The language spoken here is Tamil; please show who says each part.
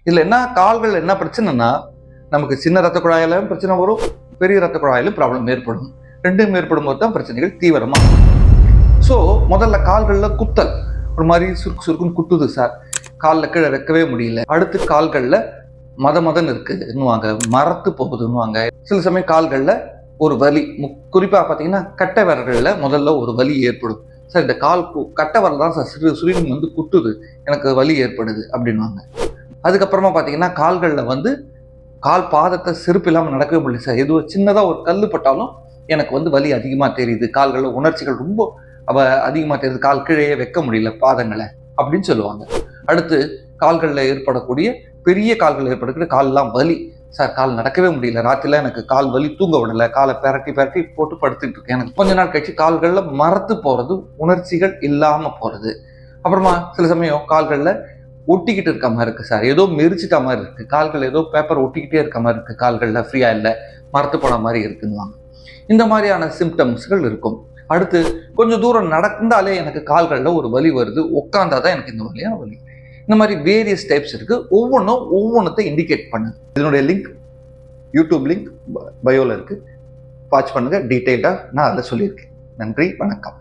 Speaker 1: இதுல என்ன கால்கள் என்ன பிரச்சனைனா, நமக்கு சின்ன ரத்த குழாயிலும் பிரச்சனை வரும், பெரிய ரத்த குழாயிலும் ப்ராப்ளம் ஏற்படும். ரெண்டும் ஏற்படும் போது தான் பிரச்சனைகள் தீவிரமா. ஸோ முதல்ல கால்கள்ல குத்தல், ஒரு மாதிரி சுருக்கு சுருக்குன்னு குத்துது சார், காலில் கீழே வைக்கவே முடியல. அடுத்து கால்கள்ல மதன் இருக்குன்னுவாங்க, மரத்து போகுதுன்னுவாங்க. சில சமயம் கால்கள்ல ஒரு வலி, குறிப்பா பாத்தீங்கன்னா கட்டை விரல்கள்ல முதல்ல ஒரு வலி ஏற்படும். சார் இந்த கால் கட்டை விரல் தான் சார் சுருங்கி வந்து குத்துது, எனக்கு வலி ஏற்படுது அப்படின்வாங்க. அதுக்கப்புறமா பாத்தீங்கன்னா கால்கள்ல கால் பாதத்தை செருப்பு இல்லாமல் நடக்கவே முடியல சார், எதுவும் சின்னதாக ஒரு கல் பட்டாலும் எனக்கு வலி அதிகமாக தெரியுது, கால்களில் உணர்ச்சிகள் ரொம்ப அதிகமாக தெரியுது, கால் கீழே வைக்க முடியல பாதங்களை அப்படின்னு சொல்லுவாங்க. அடுத்து கால்களில் ஏற்படக்கூடிய பெரிய கால்கள் ஏற்படக்கூடிய கால்லாம் வலி, சார் கால் நடக்கவே முடியல, ராத்திரில எனக்கு கால் வலி, தூங்க விடல, காலை பெரட்டி போட்டு படுத்துட்டு இருக்கேன், எனக்கு கொஞ்ச நாள் கழிச்சு கால்களில் மரத்து போறது, உணர்ச்சிகள் இல்லாமல் போறது. அப்புறமா சில சமயம் கால்களில் ஒட்டிக்கிட்டு இருக்க மாதிரி இருக்கு சார், ஏதோ மெரிச்சிட்ட மாதிரி இருக்கு, கால்கள் ஏதோ பேப்பர் ஒட்டிக்கிட்டே இருக்க மாதிரி இருக்கு, கால்களில் ஃப்ரீயா இல்லை, மரத்து போன மாதிரி இருக்குன்னுவாங்க. இந்த மாதிரியான சிம்டம்ஸ்கள் இருக்கும். அடுத்து கொஞ்சம் தூரம் நடந்தாலே எனக்கு கால்களில் ஒரு வலி வருது, உட்காந்தாதான் எனக்கு இந்த வழியான வலி. இந்த மாதிரி வேரியஸ் டைப்ஸ் இருக்கு, ஒவ்வொன்றத்தை இண்டிகேட் பண்ணுது. இதனுடைய லிங்க் யூடியூப் லிங்க் பயோல இருக்கு, வாட்ச் பண்ணுங்க, டீட்டெயில்டா நான் அதில் சொல்லியிருக்கேன். நன்றி, வணக்கம்.